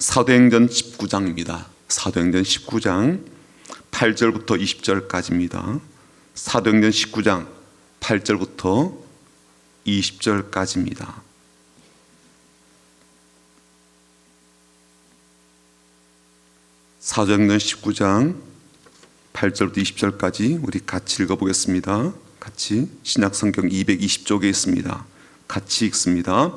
사도행전 19장입니다. 사도행전 19장 8절부터 20절까지입니다. 사도행전 19장 8절부터 20절까지입니다. 사도행전 19장 8절부터 20절까지 우리 같이 읽어보겠습니다. 같이 신약성경 220쪽에 있습니다. 같이 읽습니다.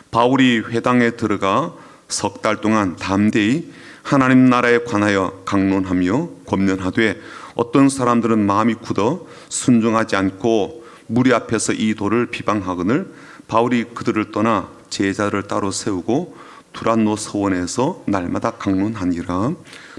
바울이 회당에 들어가 석 달 동안 담대히 하나님 나라에 관하여 강론하며 권면하되 어떤 사람들은 마음이 굳어 순종하지 않고 무리 앞에서 이 도를 비방하거늘 바울이 그들을 떠나 제자를 따로 세우고 두란노 서원에서 날마다 강론하니라.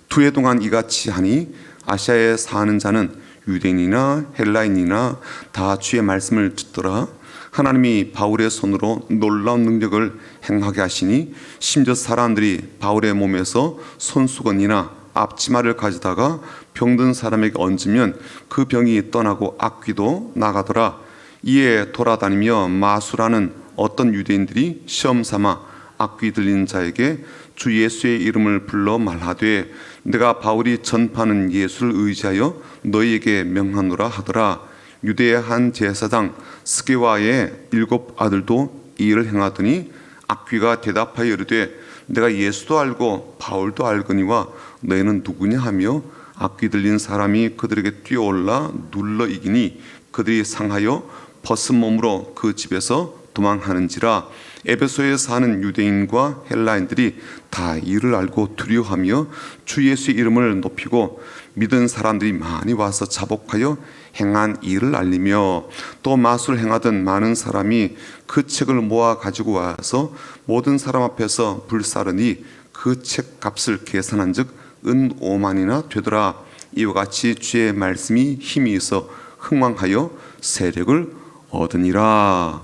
2해 동안 이같이 하니 아시아에 사는 자는 유대인이나 헬라인이나 다 주의 말씀을 듣더라. 하나님이 바울의 손으로 놀라운 능력을 행하게 하시니 심지어 사람들이 바울의 몸에서 손수건이나 앞치마를 가져다가 병든 사람에게 얹으면 그 병이 떠나고 악귀도 나가더라. 이에 돌아다니며 마수라는 어떤 유대인들이 시험 삼아 악귀 들린 자에게 주 예수의 이름을 불러 말하되 내가 바울이 전파하는 예수를 의지하여 너희에게 명하노라 하더라. 유대의 한 제사장 스게와의 7 아들도 이 일을 행하더니 악귀가 대답하여 이르되 내가 예수도 알고 바울도 알거니와 너희는 누구냐 하며 악귀 들린 사람이 그들에게 뛰어올라 눌러 이기니 그들이 상하여 벗은 몸으로 그 집에서 도망하는지라. 에베소에 사는 유대인과 헬라인들이 다 이를 알고 두려워하며 주 예수의 이름을 높이고 믿은 사람들이 많이 와서 자복하여 행한 일을 알리며 또 마술 행하던 많은 사람이 그 책을 모아 가지고 와서 모든 사람 앞에서 불사르니 그 책 값을 계산한 즉 은 5만이나 되더라. 이와 같이 주의 말씀이 힘이 있어 흥왕하여 세력을 얻으니라.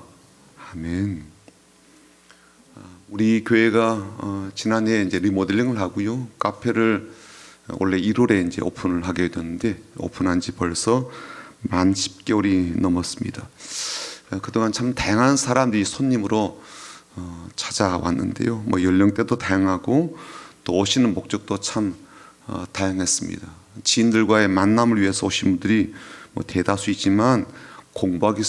아멘. 우리 교회가 지난해 이제 리모델링을 하고요. 카페를 원래 1월에 이제 오픈을 하게 됐는데 오픈한 지 벌써 만 10개월이 넘었습니다. 그동안 참 다양한 사람들이 손님으로 찾아왔는데요. 뭐 연령대도 다양하고 또 오시는 목적도 참 다양했습니다. 지인들과의 만남을 위해서 오신 분들이 뭐 대다수이지만 공부하기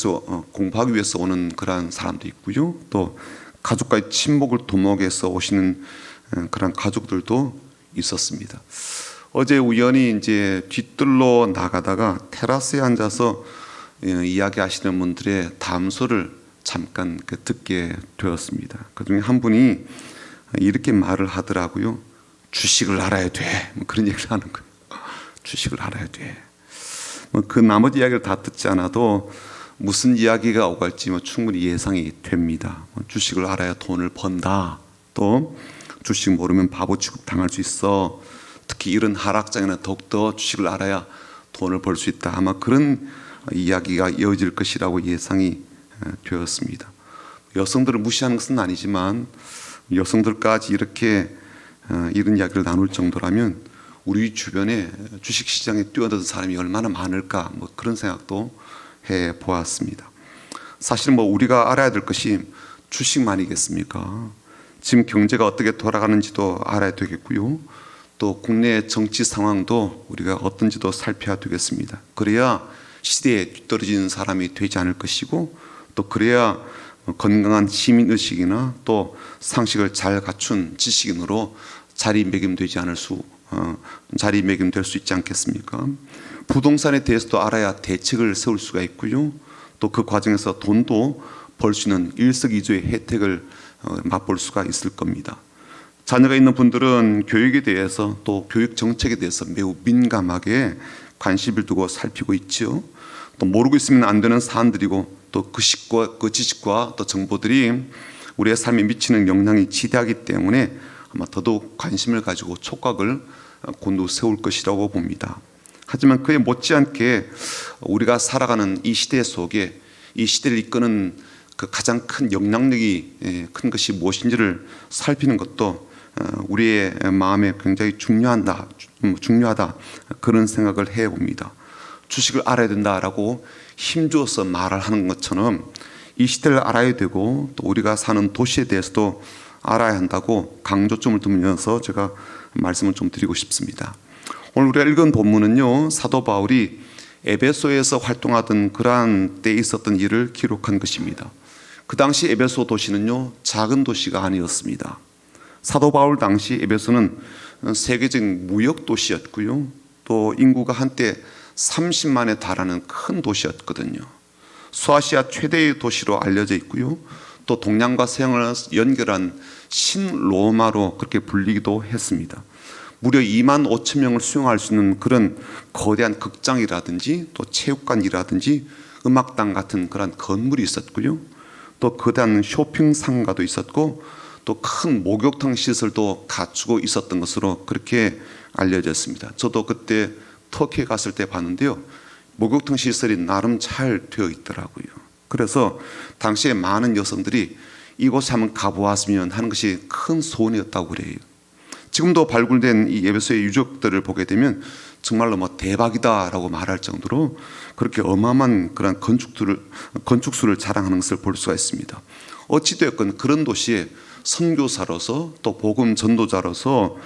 위해서 오는 그런 사람도 있고요. 또 가족과의 친목을 도모하기 위해서 오시는 그런 가족들도 있었습니다. 어제 우연히 이제 뒤뜰로 나가다가 테라스에 앉아서 이야기하시는 분들의 담소를 잠깐 듣게 되었습니다. 그중에 한 분이 이렇게 말을 하더라고요. 주식을 알아야 돼. 뭐 그런 얘기를 하는 거예요. 주식을 알아야 돼. 뭐 그 나머지 이야기를 다 듣지 않아도 무슨 이야기가 오갈지 충분히 예상이 됩니다. 주식을 알아야 돈을 번다. 또 주식 모르면 바보 취급 당할 수 있어. 특히 이런 하락장에는 더욱더 주식을 알아야 돈을 벌 수 있다. 아마 그런 이야기가 이어질 것이라고 예상이 되었습니다. 여성들을 무시하는 것은 아니지만 여성들까지 이렇게 이런 이야기를 나눌 정도라면 우리 주변에 주식시장에 뛰어드는 사람이 얼마나 많을까 뭐 그런 생각도 해보았습니다. 사실 뭐 우리가 알아야 될 것이 주식만이겠습니까? 지금 경제가 어떻게 돌아가는지도 알아야 되겠고요. 또 국내 정치 상황도 우리가 어떤지도 살펴야 되겠습니다. 그래야 시대에 뒤떨어지는 사람이 되지 않을 것이고 또 그래야 건강한 시민의식이나 또 상식을 잘 갖춘 지식인으로 자리매김될 수 있지 않겠습니까? 부동산에 대해서도 알아야 대책을 세울 수가 있고요. 또 그 과정에서 돈도 벌 수 있는 일석이조의 혜택을 맛볼 수가 있을 겁니다. 자녀가 있는 분들은 교육에 대해서 또 교육 정책에 대해서 매우 민감하게 관심을 두고 살피고 있죠. 또 모르고 있으면 안 되는 사안들이고 또 그 지식과 또 정보들이 우리의 삶에 미치는 영향이 지대하기 때문에 아마 더더욱 관심을 가지고 촉각을 곤두세울 것이라고 봅니다. 하지만 그에 못지않게 우리가 살아가는 이 시대 속에 이 시대를 이끄는 그 가장 큰 영향력이 큰 것이 무엇인지를 살피는 것도 우리의 마음에 굉장히 중요하다 그런 생각을 해봅니다. 주식을 알아야 된다라고 힘주어서 말을 하는 것처럼 이 시대를 알아야 되고 또 우리가 사는 도시에 대해서도 알아야 한다고 강조점을 두면서 제가 말씀을 좀 드리고 싶습니다. 오늘 우리가 읽은 본문은요, 사도 바울이 에베소에서 활동하던 그러한 때에 있었던 일을 기록한 것입니다. 그 당시 에베소 도시는요, 작은 도시가 아니었습니다. 사도 바울 당시 에베소는 세계적인 무역 도시였고요, 또 인구가 한때 30만에 달하는 큰 도시였거든요. 소아시아 최대의 도시로 알려져 있고요, 또 동양과 서양을 연결한 신로마로 그렇게 불리기도 했습니다. 무려 2만 5천 명을 수용할 수 있는 그런 거대한 극장이라든지 또 체육관이라든지 음악당 같은 그런 건물이 있었고요, 또 거대한 쇼핑상가도 있었고, 또 큰 목욕탕 시설도 갖추고 있었던 것으로 그렇게 알려졌습니다. 저도 그때 터키에 갔을 때 봤는데요, 목욕탕 시설이 나름 잘 되어 있더라고요. 그래서 당시에 많은 여성들이 이곳에 한번 가보았으면 하는 것이 큰 소원이었다고 그래요. 지금도 발굴된 이 에베소의 유적들을 보게 되면 정말로 대박이다라고 말할 정도로 그렇게 어마어마한 그런 건축수를 자랑하는 것을 볼 수가 있습니다. 어찌되었건 그런 도시에 선교사로서 또 복음 전도자로서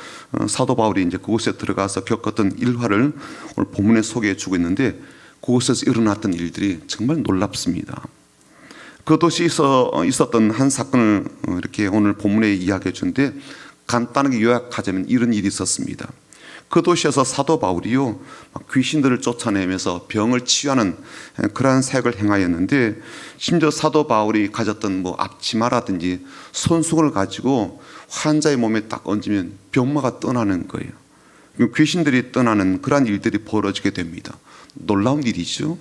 사도 바울이 이제 그곳에 들어가서 겪었던 일화를 오늘 본문에 소개해 주고 있는데, 그곳에서 일어났던 일들이 정말 놀랍습니다. 그 도시에 있었던 한 사건을 이렇게 오늘 본문에 이야기해 주는데, 간단하게 요약하자면 이런 일이 있었습니다. 그 도시에서 사도 바울이요, 귀신들을 쫓아내면서 병을 치유하는 그러한 사역을 행하였는데, 심지어 사도 바울이 가졌던 앞치마라든지 손수건을 가지고 환자의 몸에 딱 얹으면 병마가 떠나는 거예요. 귀신들이 떠나는 그러한 일들이 벌어지게 됩니다. 놀라운 일이죠.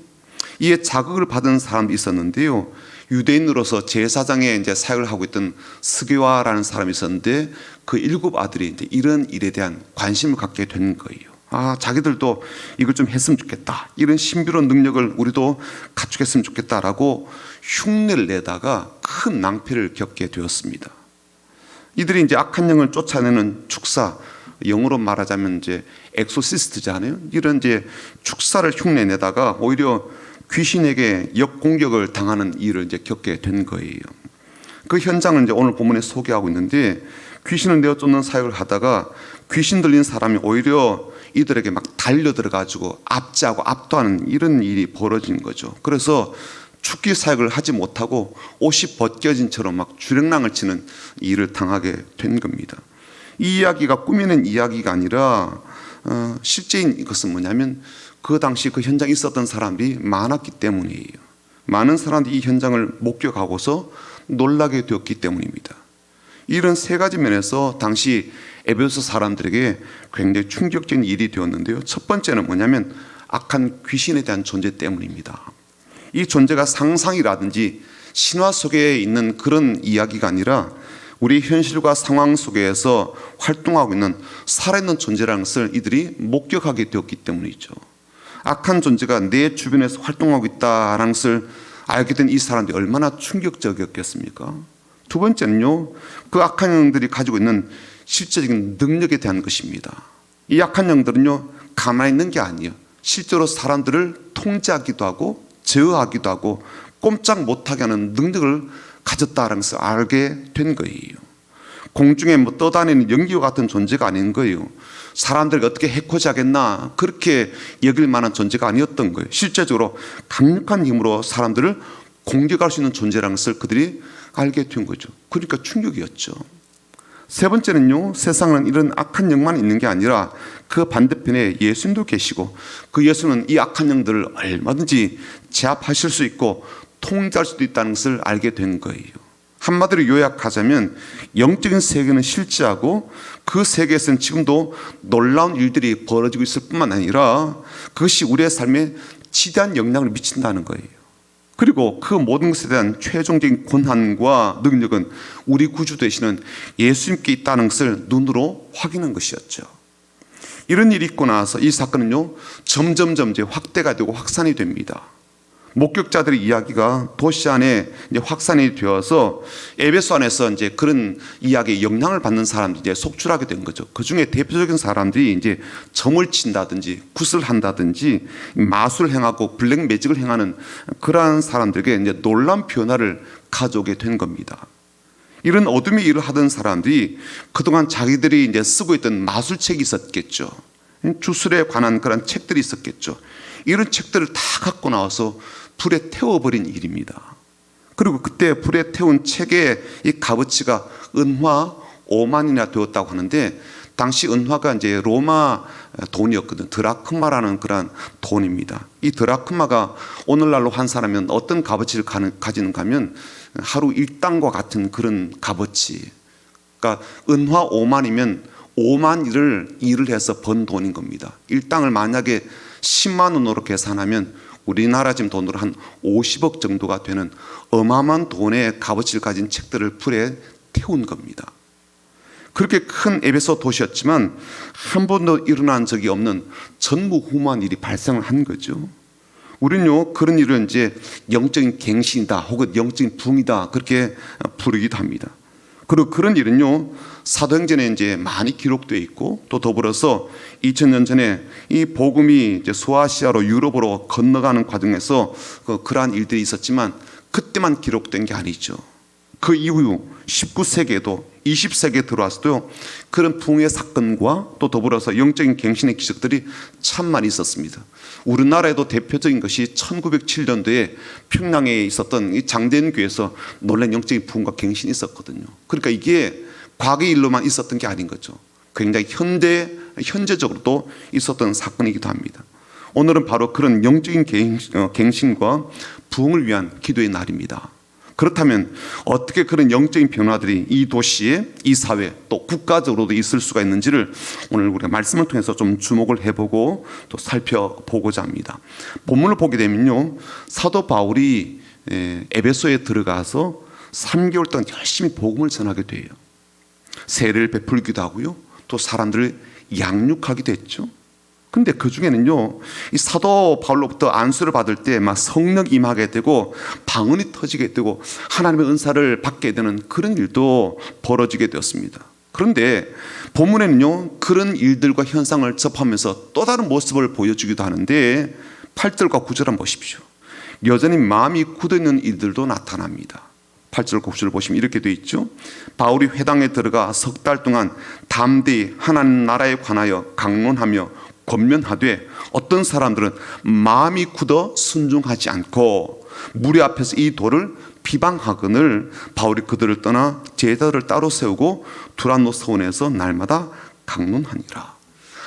이에 자극을 받은 사람이 있었는데요, 유대인으로서 제사장의 이제 사역을 하고 있던 스게와라는 사람이 있었는데, 그 7 아들이 이제 이런 일에 대한 관심을 갖게 된 거예요. 자기들도 이걸 좀 했으면 좋겠다, 이런 신비로운 능력을 우리도 갖추겠으면 좋겠다라고 흉내를 내다가 큰 낭패를 겪게 되었습니다. 이들이 이제 악한 영을 쫓아내는 축사, 영어로 말하자면 이제 엑소시스트잖아요. 이런 이제 축사를 흉내 내다가 오히려 귀신에게 역공격을 당하는 일을 이제 겪게 된 거예요. 그 현장을 이제 오늘 본문에 소개하고 있는데, 귀신을 내어 쫓는 사역을 하다가 귀신 들린 사람이 오히려 이들에게 막 달려들어가지고 압제하고 압도하는 이런 일이 벌어진 거죠. 그래서 죽기 사역을 하지 못하고 옷이 벗겨진 채로 막 주랭랑을 치는 일을 당하게 된 겁니다. 이 이야기가 꾸미는 이야기가 아니라 실제인 것은 뭐냐면, 그 당시 그 현장에 있었던 사람들이 많았기 때문이에요. 많은 사람들이 이 현장을 목격하고서 놀라게 되었기 때문입니다. 이런 3가지 면에서 당시 에베소 사람들에게 굉장히 충격적인 일이 되었는데요, 첫 번째는 뭐냐면 악한 귀신에 대한 존재 때문입니다. 이 존재가 상상이라든지 신화 속에 있는 그런 이야기가 아니라 우리 현실과 상황 속에서 활동하고 있는 살아있는 존재라는 것을 이들이 목격하게 되었기 때문이죠. 악한 존재가 내 주변에서 활동하고 있다는 것을 알게 된 이 사람들이 얼마나 충격적이었겠습니까? 두 번째는요, 그 악한 영들이 가지고 있는 실제적인 능력에 대한 것입니다. 이 악한 영들은요, 가만히 있는 게 아니에요. 실제로 사람들을 통제하기도 하고 제어하기도 하고 꼼짝 못하게 하는 능력을 가졌다는 것을 알게 된 거예요. 공중에 떠다니는 연기와 같은 존재가 아닌 거예요. 사람들이 어떻게 해코지하겠나 그렇게 여길 만한 존재가 아니었던 거예요. 실제적으로 강력한 힘으로 사람들을 공격할 수 있는 존재라는 것을 그들이 알게 된 거죠. 그러니까 충격이었죠. 세 번째는요, 세상에는 이런 악한 영만 있는 게 아니라 그 반대편에 예수님도 계시고, 그 예수는 이 악한 영들을 얼마든지 제압하실 수 있고 통제할 수도 있다는 것을 알게 된 거예요. 한마디로 요약하자면 영적인 세계는 실제하고 그 세계에서는 지금도 놀라운 일들이 벌어지고 있을 뿐만 아니라 그것이 우리의 삶에 지대한 영향을 미친다는 거예요. 그리고 그 모든 것에 대한 최종적인 권한과 능력은 우리 구주 되시는 예수님께 있다는 것을 눈으로 확인한 것이었죠. 이런 일이 있고 나서 이 사건은요, 점점점 이제 확대가 되고 확산이 됩니다. 목격자들의 이야기가 도시 안에 이제 확산이 되어서 에베소 안에서 이제 그런 이야기에 영향을 받는 사람들이 이제 속출하게 된 거죠. 그 중에 대표적인 사람들이 이제 점을 친다든지 굿을 한다든지 마술을 행하고 블랙 매직을 행하는 그러한 사람들에게 이제 놀라운 변화를 가져오게 된 겁니다. 이런 어둠의 일을 하던 사람들이 그동안 자기들이 이제 쓰고 있던 마술책이 있었겠죠. 주술에 관한 그런 책들이 있었겠죠. 이런 책들을 다 갖고 나와서 불에 태워버린 일입니다. 그리고 그때 불에 태운 책의 이 값어치가 은화 5만이나 되었다고 하는데, 당시 은화가 이제 로마 돈이었거든. 드라크마라는 그런 돈입니다. 이 드라크마가 오늘날로 환산하면 어떤 값어치를 가지는가 하면 하루 일당과 같은 그런 값어치. 그러니까 은화 5만이면 5만 일을 해서 번 돈인 겁니다. 일당을 만약에 10만 원으로 계산하면 우리나라 지금 돈으로 한 50억 정도가 되는 어마어마한 돈의 값어치를 가진 책들을 불에 태운 겁니다. 그렇게 큰 에베소 도시였지만 한 번도 일어난 적이 없는 전무후무한 일이 발생을 한 거죠. 우리는요, 그런 일을 이제 영적인 갱신이다 혹은 영적인 붕이다 그렇게 부르기도 합니다. 그리고 그런 일은요, 사도행전에 이제 많이 기록되어 있고, 또 더불어서 2000년 전에 이 복음이 이제 소아시아로 유럽으로 건너가는 과정에서 그러한 일들이 있었지만 그때만 기록된 게 아니죠. 그 이후 19세기에도 20세기에 들어와서도요, 그런 붕의 사건과 또 더불어서 영적인 갱신의 기적들이 참 많이 있었습니다. 우리나라에도 대표적인 것이 1907년도에 평양에 있었던 이 장대인교회에서 놀란 영적인 부흥과 갱신이 있었거든요. 그러니까 이게 과거 일로만 있었던 게 아닌 거죠. 굉장히 현재적으로도 있었던 사건이기도 합니다. 오늘은 바로 그런 영적인 갱신과 부흥을 위한 기도의 날입니다. 그렇다면 어떻게 그런 영적인 변화들이 이 도시에, 이 사회, 또 국가적으로도 있을 수가 있는지를 오늘 우리가 말씀을 통해서 좀 주목을 해보고 또 살펴보고자 합니다. 본문을 보게 되면요, 사도 바울이 에베소에 들어가서 3개월 동안 열심히 복음을 전하게 돼요. 세례를 베풀기도 하고요, 또 사람들을 양육하기도 했죠. 근데 그 중에는요, 이 사도 바울로부터 안수를 받을 때 막 성령 임하게 되고 방언이 터지게 되고 하나님의 은사를 받게 되는 그런 일도 벌어지게 되었습니다. 그런데 본문에는요, 그런 일들과 현상을 접하면서 또 다른 모습을 보여주기도 하는데 8절과 9절 한번 보십시오. 여전히 마음이 굳어있는 일들도 나타납니다. 8절 9절 보시면 이렇게 되어 있죠. 바울이 회당에 들어가 석 달 동안 담대히 하나님 나라에 관하여 강론하며 권면하되 어떤 사람들은 마음이 굳어 순종하지 않고 무리 앞에서 이 도를 비방하거늘 바울이 그들을 떠나 제자들을 따로 세우고 두란노 서원에서 날마다 강론하니라.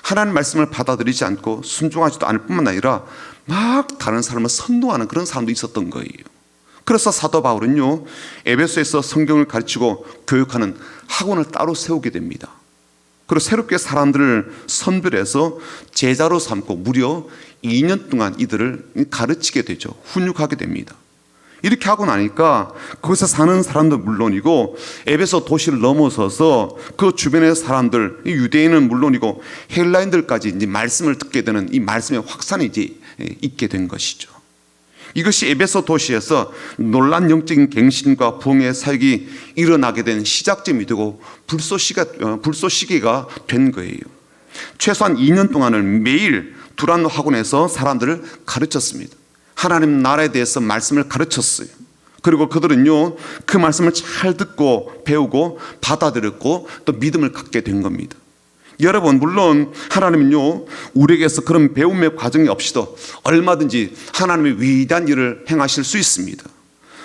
하나님 말씀을 받아들이지 않고 순종하지도 않을 뿐만 아니라 막 다른 사람을 선동하는 그런 사람도 있었던 거예요. 그래서 사도 바울은요, 에베소에서 성경을 가르치고 교육하는 학원을 따로 세우게 됩니다. 그리고 새롭게 사람들을 선별해서 제자로 삼고 무려 2년 동안 이들을 가르치게 되죠. 훈육하게 됩니다. 이렇게 하고 나니까 거기서 사는 사람도 물론이고 에베소 도시를 넘어서서 그 주변의 사람들, 유대인은 물론이고 헬라인들까지 이제 말씀을 듣게 되는 이 말씀의 확산이 이제 있게 된 것이죠. 이것이 에베소 도시에서 놀란 영적인 갱신과 부흥의 사역이 일어나게 된 시작점이 되고 불쏘시개가 된 거예요. 최소한 2년 동안을 매일 두란노 학원에서 사람들을 가르쳤습니다. 하나님 나라에 대해서 말씀을 가르쳤어요. 그리고 그들은요, 그 말씀을 잘 듣고 배우고 받아들였고 또 믿음을 갖게 된 겁니다. 여러분, 물론 하나님은요, 우리에게서 그런 배움의 과정이 없이도 얼마든지 하나님의 위대한 일을 행하실 수 있습니다.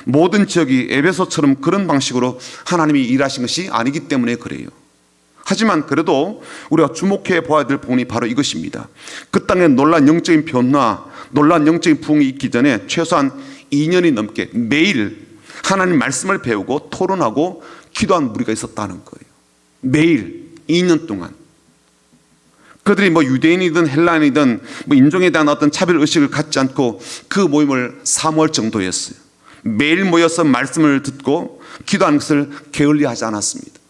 모든 지역이 에베소처럼 그런 방식으로 하나님이 일하신 것이 아니기 때문에 그래요. 하지만 그래도 우리가 주목해 보아야 될 부분이 바로 이것입니다. 그 땅에 놀란 영적인 변화, 놀란 영적인 부흥이 있기 전에 최소한 2년이 넘게 매일 하나님 말씀을 배우고 토론하고 기도한 무리가 있었다는 거예요. 매일 2년 동안. 그들이 뭐 유대인이든 헬라인이든 뭐 인종에 대한 어떤 차별 의식을 갖지 않고 그 모임을 사모할 정도였어요. 매일 모여서 말씀을 듣고 기도하는 것을 게을리하지 않았습니다.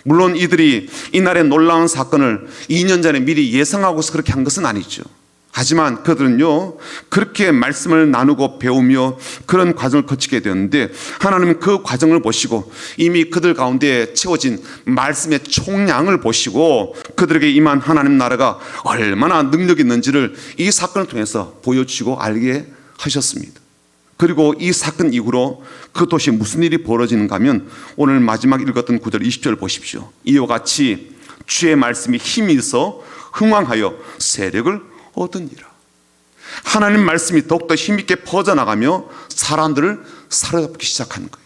물론 이들이 이날의 놀라운 사건을 2년 전에 미리 예상하고서 그렇게 한 것은 아니죠. 하지만 그들은요, 그렇게 말씀을 나누고 배우며 그런 과정을 거치게 되었는데 하나님은 그 과정을 보시고 이미 그들 가운데 채워진 말씀의 총량을 보시고 그들에게 임한 하나님 나라가 얼마나 능력이 있는지를 이 사건을 통해서 보여주시고 알게 하셨습니다. 그리고 이 사건 이후로 그 도시에 무슨 일이 벌어지는가 하면 오늘 마지막 읽었던 9절 20절 보십시오. 이와 같이 주의 말씀이 힘이 있어 흥왕하여 세력을 얻으니라. 하나님 말씀이 더욱더 힘있게 퍼져나가며 사람들을 사로잡기 시작하는 거예요.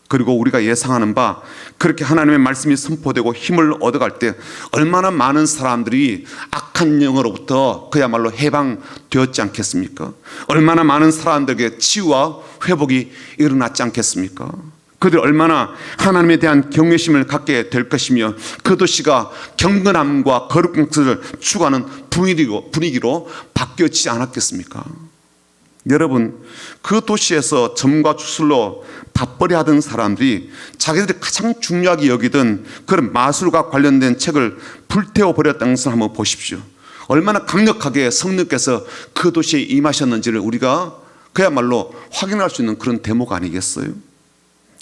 그리고 우리가 예상하는 바 그렇게 하나님의 말씀이 선포되고 힘을 얻어갈 때 얼마나 많은 사람들이 악한 영으로부터 그야말로 해방되었지 않겠습니까? 얼마나 많은 사람들에게 치유와 회복이 일어났지 않겠습니까? 그들이 얼마나 하나님에 대한 경외심을 갖게 될 것이며 그 도시가 경건함과 거룩한 것을 추구하는 분위기로 바뀌었지 않았겠습니까? 여러분, 그 도시에서 점과 주술로 밥벌이 하던 사람들이 자기들이 가장 중요하게 여기던 그런 마술과 관련된 책을 불태워 버렸다는 것을 한번 보십시오. 얼마나 강력하게 성령께서 그 도시에 임하셨는지를 우리가 그야말로 확인할 수 있는 그런 대목 아니겠어요?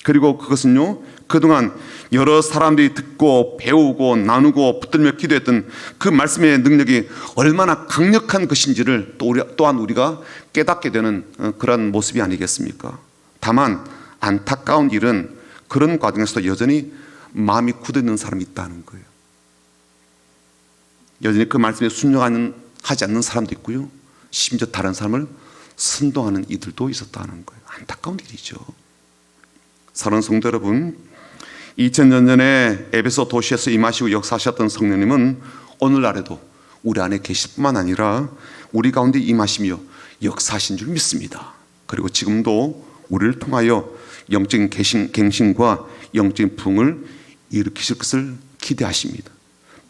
그리고 그것은요, 그동안 여러 사람들이 듣고 배우고 나누고 붙들며 기도했던 그 말씀의 능력이 얼마나 강력한 것인지를 또한 우리가 깨닫게 되는 그런 모습이 아니겠습니까? 다만 안타까운 일은 그런 과정에서도 여전히 마음이 굳어있는 사람이 있다는 거예요. 여전히 그 말씀에 순종하지 않는 사람도 있고요, 심지어 다른 사람을 선동하는 이들도 있었다는 거예요. 안타까운 일이죠. 사랑하는 성도 여러분, 2000년 전에 에베소 도시에서 임하시고 역사하셨던 성령님은 오늘날에도 우리 안에 계실 뿐만 아니라 우리 가운데 임하시며 역사하신 줄 믿습니다. 그리고 지금도 우리를 통하여 영적인 갱신과 영적인 부흥을 일으키실 것을 기대하십니다.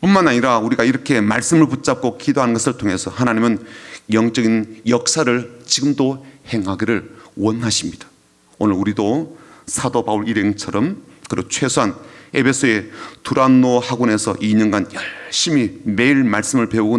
뿐만 아니라 우리가 이렇게 말씀을 붙잡고 기도하는 것을 통해서 하나님은 영적인 역사를 지금도 행하기를 원하십니다. 오늘 우리도 사도 바울 일행처럼 그리고 최소한 에베소의 두란노 학원에서 2년간 열심히 매일 말씀을 배우고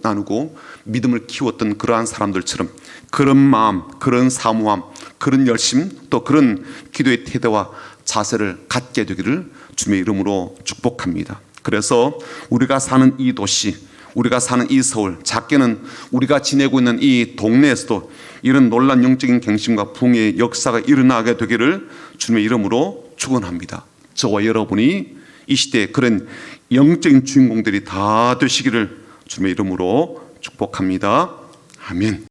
나누고 믿음을 키웠던 그러한 사람들처럼 그런 마음, 그런 사모함, 그런 열심, 또 그런 기도의 태도와 자세를 갖게 되기를 주님의 이름으로 축복합니다. 그래서 우리가 사는 이 도시, 우리가 사는 이 서울, 작게는 우리가 지내고 있는 이 동네에서도 이런 놀라운 영적인 갱신과 부흥의 역사가 일어나게 되기를 주님의 이름으로 축원합니다. 저와 여러분이 이 시대에 그런 영적인 주인공들이 다 되시기를 주님의 이름으로 축복합니다. 아멘.